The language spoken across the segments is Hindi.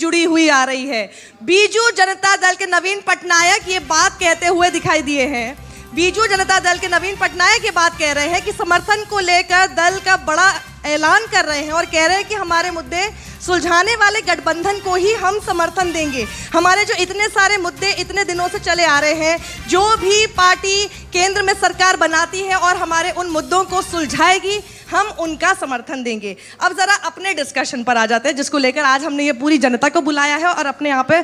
जुड़ी हुई आ रही है। बीजू जनता दल के नवीन पटनायक ये बात कहते हुए दिखाई दिए हैं। बीजू जनता दल के नवीन पटनायक ये बात कह रहे हैं कि समर्थन को लेकर दल का बड़ा ऐलान कर रहे हैं और कह रहे हैं कि हमारे मुद्दे सुलझाने वाले गठबंधन को ही हम समर्थन देंगे। हमारे जो इतने सारे मुद्दे इतने दिनों से चले आ रहे हैं, जो भी पार्टी केंद्र में सरकार बनाती है और हमारे उन मुद्दों को सुलझाएगी, हम उनका समर्थन देंगे। अब जरा अपने डिस्कशन पर आ जाते हैं, जिसको लेकर आज हमने ये पूरी जनता को बुलाया है और अपने यहाँ पे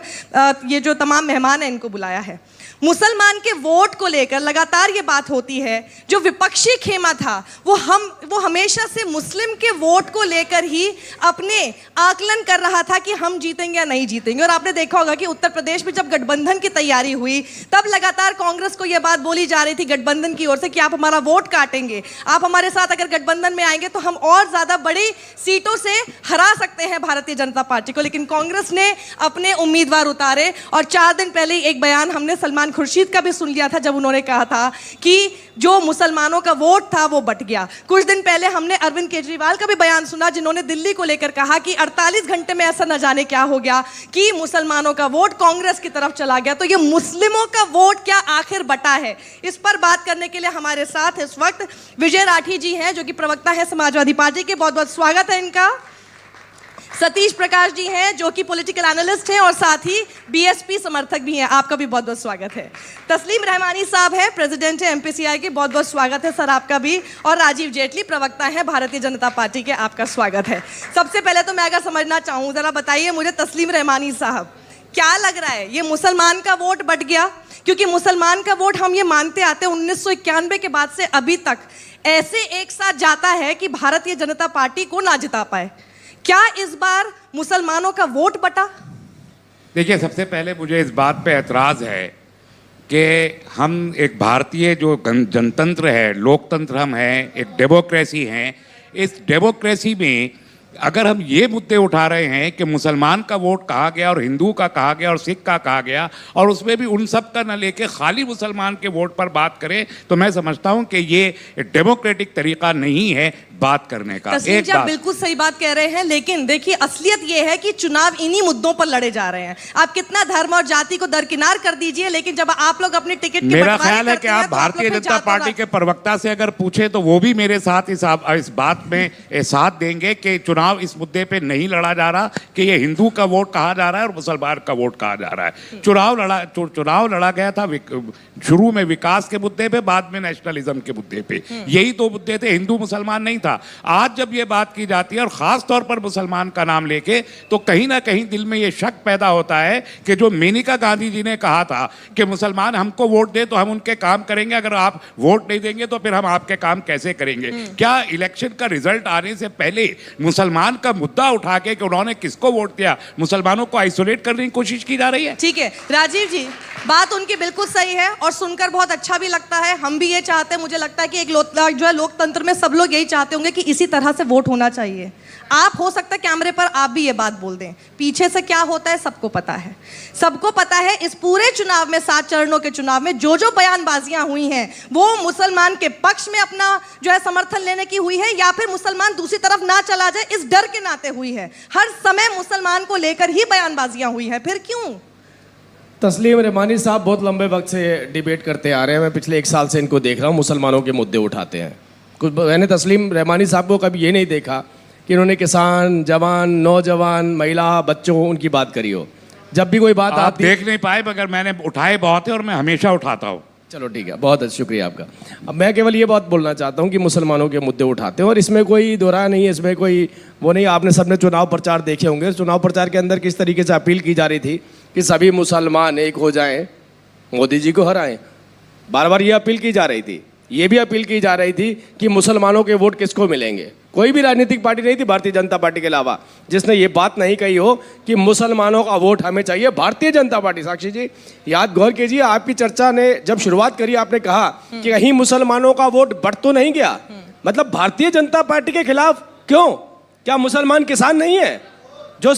ये जो तमाम मेहमान हैं इनको बुलाया है। मुसलमान के वोट को लेकर लगातार ये बात होती है, जो विपक्षी खेमा था वो हमेशा से मुस्लिम के वोट को लेकर ही अपने आकलन कर रहा था कि हम जीतेंगे या नहीं जीतेंगे। और आपने देखा होगा कि उत्तर प्रदेश में जब गठबंधन की तैयारी हुई तब लगातार कांग्रेस को यह बात बोली जा रही थी गठबंधन की ओर से कि आप हमारा वोट काटेंगे, आप हमारे साथ अगर गठबंधन में आएंगे तो हम और ज्यादा बड़ी सीटों से हरा सकते हैं भारतीय जनता पार्टी को। लेकिन कांग्रेस ने अपने उम्मीदवार उतारे और 4 दिन पहले ही एक बयान हमने सलमान खुर्शीद का भी सुन लिया था, जब उन्होंने कहा था कि जो मुसलमानों का वोट था वो बट गया। कुछ दिन पहले हमने अरविंद केजरीवाल का भी बयान सुना, जिन्होंने दिल्ली को लेकर कहा कि 48 घंटे में ऐसा न जाने क्या हो गया कि मुसलमानों का वोट कांग्रेस की तरफ चला गया। तो ये मुस्लिमों का वोट क्या आखिर बटा है? इस पर बात करने के लिए हमारे साथ इस वक्त विजय राठी जी हैं, जो कि प्रवक्ता है समाजवादी पार्टी के। बहुत बहुत स्वागत है इनका। सतीश प्रकाश जी हैं, जो कि पॉलिटिकल एनालिस्ट हैं और साथ ही बीएसपी समर्थक भी हैं। आपका भी बहुत बहुत स्वागत है। तस्लीम रहमानी साहब है, प्रेसिडेंट है एमपीसीआई के। बहुत बहुत स्वागत है सर आपका भी। और राजीव जेटली प्रवक्ता है भारतीय जनता पार्टी के, आपका स्वागत है। सबसे पहले तो मैं अगर समझना चाहूँ, जरा बताइए मुझे तस्लीम रहमानी साहब, क्या लग रहा है ये मुसलमान का वोट बट गया? क्योंकि मुसलमान का वोट हम ये मानते आते 1991 के बाद से अभी तक ऐसे एक साथ जाता है कि भारतीय जनता पार्टी को ना जिता पाए। क्या इस बार मुसलमानों का वोट बटा? देखिए, सबसे पहले मुझे इस बात पे एतराज़ है कि हम एक भारतीय जो जनतंत्र है, लोकतंत्र हम हैं, एक डेमोक्रेसी हैं। इस डेमोक्रेसी में अगर हम ये मुद्दे उठा रहे हैं कि मुसलमान का वोट कहा गया और हिंदू का कहा गया और सिख का कहा गया, और उसमें भी उन सब का न लेके खाली मुसलमान के वोट पर बात करें, तो मैं समझता हूं कि ये डेमोक्रेटिक तरीका नहीं है बात करने का। एक बात, बिल्कुल सही बात कह रहे हैं, लेकिन देखिए असलियत ये है कि चुनाव इन्हीं मुद्दों पर लड़े जा रहे हैं। आप कितना धर्म और जाति को दरकिनार कर दीजिए, लेकिन जब आप लोग अपने टिकट की मेरा ख्याल है कि आप भारतीय जनता पार्टी के प्रवक्ता से अगर पूछे तो वो भी मेरे साथ इस बात में साथ देंगे कि चुनाव इस मुद्दे पे नहीं लड़ा जा रहा कि ये हिंदू का वोट कहा जा रहा है और मुसलमान का वोट कहा जा रहा है। चुनाव लड़ा गया था शुरू में विकास के मुद्दे पे, बाद में नेशनलिज्म के मुद्दे पे। यही 2 मुद्दे थे, हिंदू मुसलमान नहीं था। आज जब ये बात की जाती है और खास तौर पर मुसलमान का नाम लेके, तो कहीं ना कहीं दिल में ये शक पैदा होता है कि जो मेनका गांधी जी ने कहा था कि मुसलमान हमको वोट दे तो हम उनके काम करेंगे, अगर आप वोट नहीं देंगे तो फिर हम आपके काम कैसे करेंगे। क्या इलेक्शन का रिजल्ट आने से पहले मुसलमान का मुद्दा उठा के कि उन्होंने किसको वोट दिया, मुसलमानों को आइसोलेट करने की कोशिश की जा रही है? ठीक है राजीव जी, बात उनकी बिल्कुल सही है और सुनकर बहुत अच्छा भी लगता है। हम भी ये चाहते हैं, मुझे लगता है कि एक जो है लोकतंत्र में सब लोग यही चाहते होंगे कि इसी तरह से वोट होना चाहिए। आप हो सकता है कैमरे पर आप भी ये बात बोल दें, पीछे से क्या होता है सबको पता है। सबको पता है इस पूरे चुनाव में, 7 चरणों के चुनाव में जो बयानबाजियां हुई हैं वो मुसलमान के पक्ष में अपना जो है समर्थन लेने की हुई है, या फिर मुसलमान दूसरी तरफ ना चला जाए इस डर के नाते हुई है। हर समय मुसलमान को लेकर ही बयानबाजियां हुई है, फिर क्यों? तस्लीम रहमानी साहब बहुत लंबे वक्त से डिबेट करते आ रहे हैं। मैं पिछले 1 साल से इनको देख रहा हूँ, मुसलमानों के मुद्दे उठाते हैं। कुछ मैंने तस्लीम रहमानी साहब को कभी ये नहीं देखा कि इन्होंने किसान, जवान, नौजवान, महिला, बच्चों उनकी बात करी हो। जब भी कोई बात आप देख नहीं पाए, मगर मैंने उठाए बहुत है और मैं हमेशा उठाता हूँ। चलो ठीक है, बहुत शुक्रिया आपका। अब मैं केवल ये बात बोलना चाहता हूँ कि मुसलमानों के मुद्दे उठाते हैं और इसमें कोई दोहरा नहीं है, इसमें कोई वो नहीं। आपने सबने चुनाव प्रचार देखे होंगे, चुनाव प्रचार के अंदर किस तरीके से अपील की जा रही थी कि सभी मुसलमान एक हो जाएं, मोदी जी को हराएं। बार बार ये अपील की जा रही थी। ये भी अपील की जा रही थी कि मुसलमानों के वोट किसको मिलेंगे। कोई भी राजनीतिक पार्टी नहीं थी भारतीय जनता पार्टी के अलावा जिसने ये बात नहीं कही हो कि मुसलमानों का वोट हमें चाहिए। भारतीय जनता पार्टी, साक्षी जी याद गौर कीजिए, आपकी चर्चा ने जब शुरुआत करी आपने कहा कि कहीं मुसलमानों का वोट बढ़ तो नहीं गया। मतलब भारतीय जनता पार्टी के खिलाफ क्यों? क्या मुसलमान किसान नहीं है? जो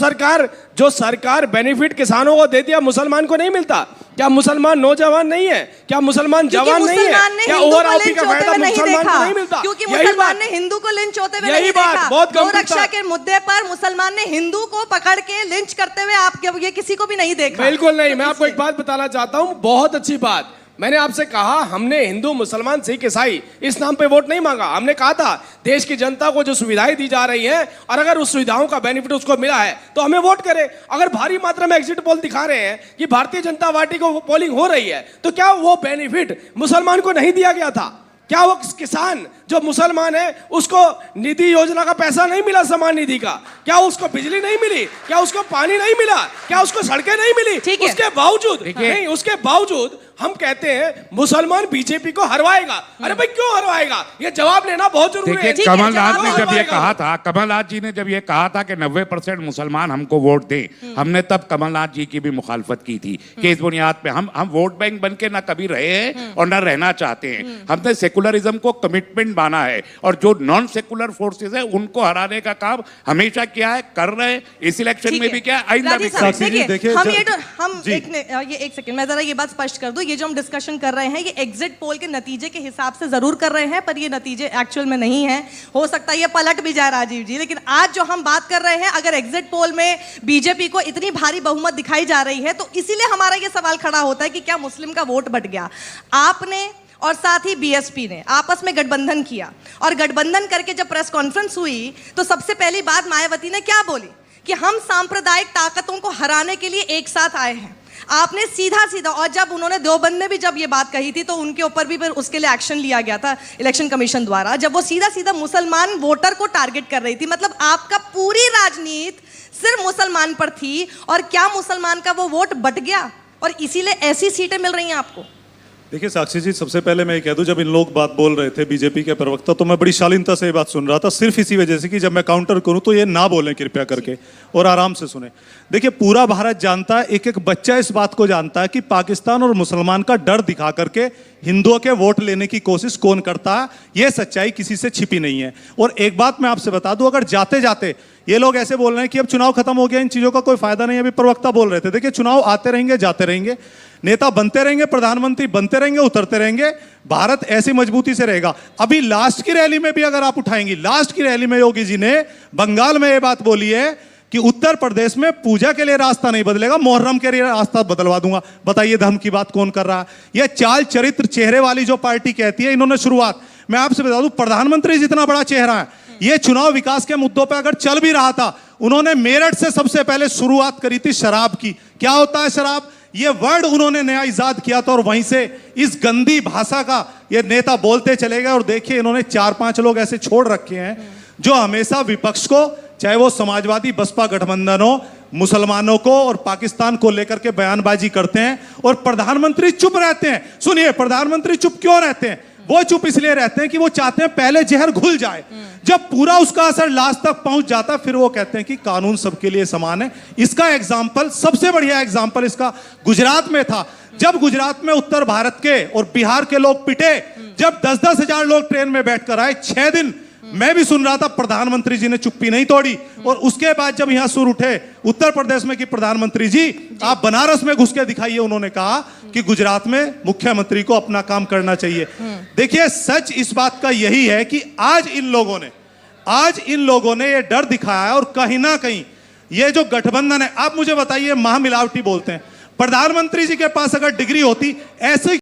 सरकार बेनिफिट किसानों को देती है मुसलमान को नहीं मिलता। क्या मुसलमान नौजवान नहीं है? क्या मुसलमान जवान नहीं है? क्या ओवरऑपी का फायदा मुसलमान को नहीं मिलता? क्योंकि मुसलमान ने हिंदू को लिंच होते हुए नहीं देखा। बहुत गौरक्षा के मुद्दे पर मुसलमान ने हिंदू को पकड़ के लिंच करते हुए आप ये किसी को भी नहीं देखा। बिल्कुल नहीं। मैं आपको एक बात बताना चाहता हूं, बहुत अच्छी बात। मैंने आपसे कहा हमने हिंदू मुसलमान सिख ईसाई इस नाम पे वोट नहीं मांगा। हमने कहा था देश की जनता को जो सुविधाएं दी जा रही हैं और अगर उस सुविधाओं का बेनिफिट उसको मिला है तो हमें वोट करे। अगर भारी मात्रा में एग्जिट पोल दिखा रहे हैं कि भारतीय जनता पार्टी को पोलिंग हो रही है तो क्या वो बेनिफिट मुसलमान को नहीं दिया गया था? क्या वो किसान जो मुसलमान है उसको निधि योजना का पैसा नहीं मिला, समान निधि का? क्या उसको बिजली नहीं मिली? क्या उसको पानी नहीं मिला? क्या उसको सड़कें नहीं मिली? उसके बावजूद नहीं, उसके बावजूद हम कहते हैं मुसलमान बीजेपी को हरवाएगा। अरे भाई क्यों हरवाएगा? ये जवाब लेना बहुत जरूरी है। देखिए कमलनाथ ने जब ये कहा था, कमलनाथ जी ने जब ये कहा था कि 90% मुसलमान हमको वोट दें, हमने तब कमलनाथ जी की भी मुखालफत की थी कि इस बुनियाद पे हम वोट बैंक बन के ना कभी रहे हैं और ना रहना चाहते हैं। हमने सेकुलरिज्म को कमिटमेंट माना है और जो नॉन सेकुलर फोर्सेस है उनको हराने का काम हमेशा किया है, कर रहे हैं। इस इलेक्शन में भी क्या, आइंदा भी देखिए हम एक सेकंड मैं जरा ये बात स्पष्ट कर दूं। ये जो हम डिस्कशन कर रहे हैं ये एग्जिट पोल के नतीजे के हिसाब से जरूर कर रहे हैं, पर ये नतीजे एक्चुअल में नहीं है। हो सकता है ये पलट भी जाए राजीव जी, लेकिन आज जो हम बात कर रहे हैं, अगर एग्जिट पोल में बीजेपी को इतनी भारी बहुमत दिखाई जा रही है तो इसीलिए हमारा ये सवाल खड़ा होता है कि क्या मुस्लिम का वोट बट गया? आपने और साथ ही बीएसपी ने आपस में गठबंधन किया और गठबंधन करके जब प्रेस कॉन्फ्रेंस हुई तो सबसे पहली बात मायावती ने क्या बोली कि हम सांप्रदायिक ताकतों को हराने के लिए एक साथ आए हैं। आपने सीधा सीधा, और जब उन्होंने देवबंद में भी जब ये बात कही थी तो उनके ऊपर भी फिर उसके लिए एक्शन लिया गया था इलेक्शन कमीशन द्वारा, जब वो सीधा सीधा मुसलमान वोटर को टारगेट कर रही थी। मतलब आपका पूरी राजनीति सिर्फ मुसलमान पर थी और क्या मुसलमान का वो वोट बट गया और इसीलिए ऐसी सीटें मिल रही हैं आपको? देखिए साक्षी जी, सबसे पहले मैं ये कह दूं, जब इन लोग बात बोल रहे थे बीजेपी के प्रवक्ता तो मैं बड़ी शालीनता से ये बात सुन रहा था, सिर्फ इसी वजह से कि जब मैं काउंटर करूं तो ये ना बोलें कृपया करके और आराम से सुने। देखिए पूरा भारत जानता है, एक एक बच्चा इस बात को जानता है कि पाकिस्तान और मुसलमान का डर दिखा करके हिंदुओं के वोट लेने की कोशिश कौन करता है, ये सच्चाई किसी से छिपी नहीं है। और एक बात मैं आपसे बता दूं, अगर जाते जाते ये लोग ऐसे बोल रहे हैं कि अब चुनाव खत्म हो गया, इन चीजों का कोई फायदा नहीं है, अभी प्रवक्ता बोल रहे थे, देखिए चुनाव आते रहेंगे जाते रहेंगे, नेता बनते रहेंगे, प्रधानमंत्री बनते रहेंगे, उतरते रहेंगे, भारत ऐसी मजबूती से रहेगा। अभी लास्ट की रैली में भी अगर आप उठाएंगी, लास्ट की रैली में योगी जी ने बंगाल में ये बात बोली है कि उत्तर प्रदेश में पूजा के लिए रास्ता नहीं बदलेगा, मुहर्रम के लिए रास्ता बदलवा दूंगा। बताइए धर्म की बात कौन कर रहा है? यह चाल चरित्र चेहरे वाली जो पार्टी कहती है, इन्होंने शुरुआत, मैं आपसे बता दूं, प्रधानमंत्री जितना बड़ा चेहरा है, ये चुनाव विकास के मुद्दों पर अगर चल भी रहा था, उन्होंने मेरठ से सबसे पहले शुरुआत करी थी शराब की। क्या होता है शराब? ये वर्ड उन्होंने नया इजाद किया था और वहीं से इस गंदी भाषा का ये नेता बोलते चले गए। और देखिए इन्होंने 4-5 लोग ऐसे छोड़ रखे हैं जो हमेशा विपक्ष को, चाहे वो समाजवादी बसपा गठबंधन हो, मुसलमानों को और पाकिस्तान को लेकर के बयानबाजी करते हैं और प्रधानमंत्री चुप रहते हैं। सुनिए, प्रधानमंत्री चुप क्यों रहते हैं? वो चुप इसलिए रहते हैं कि वो चाहते हैं पहले जहर घुल जाए, जब पूरा उसका असर लास्ट तक पहुंच जाता फिर वो कहते हैं कि कानून सबके लिए समान है। इसका एग्जाम्पल, सबसे बढ़िया एग्जाम्पल इसका गुजरात में था। जब गुजरात में उत्तर भारत के और बिहार के लोग पिटे, जब 10-10 हजार लोग ट्रेन में बैठकर आए, 6 दिन मैं भी सुन रहा था, प्रधानमंत्री जी ने चुप्पी नहीं तोड़ी। और उसके बाद जब यहां सुर उठे उत्तर प्रदेश में कि प्रधानमंत्री जी आप बनारस में घुस के दिखाइए, उन्होंने कहा कि गुजरात में मुख्यमंत्री को अपना काम करना चाहिए। देखिए सच इस बात का यही है कि आज इन लोगों ने ये डर दिखाया है और कहीं ना कहीं ये जो गठबंधन है, आप मुझे बताइए, महामिलावटी बोलते हैं, प्रधानमंत्री जी के पास अगर डिग्री होती, ऐसे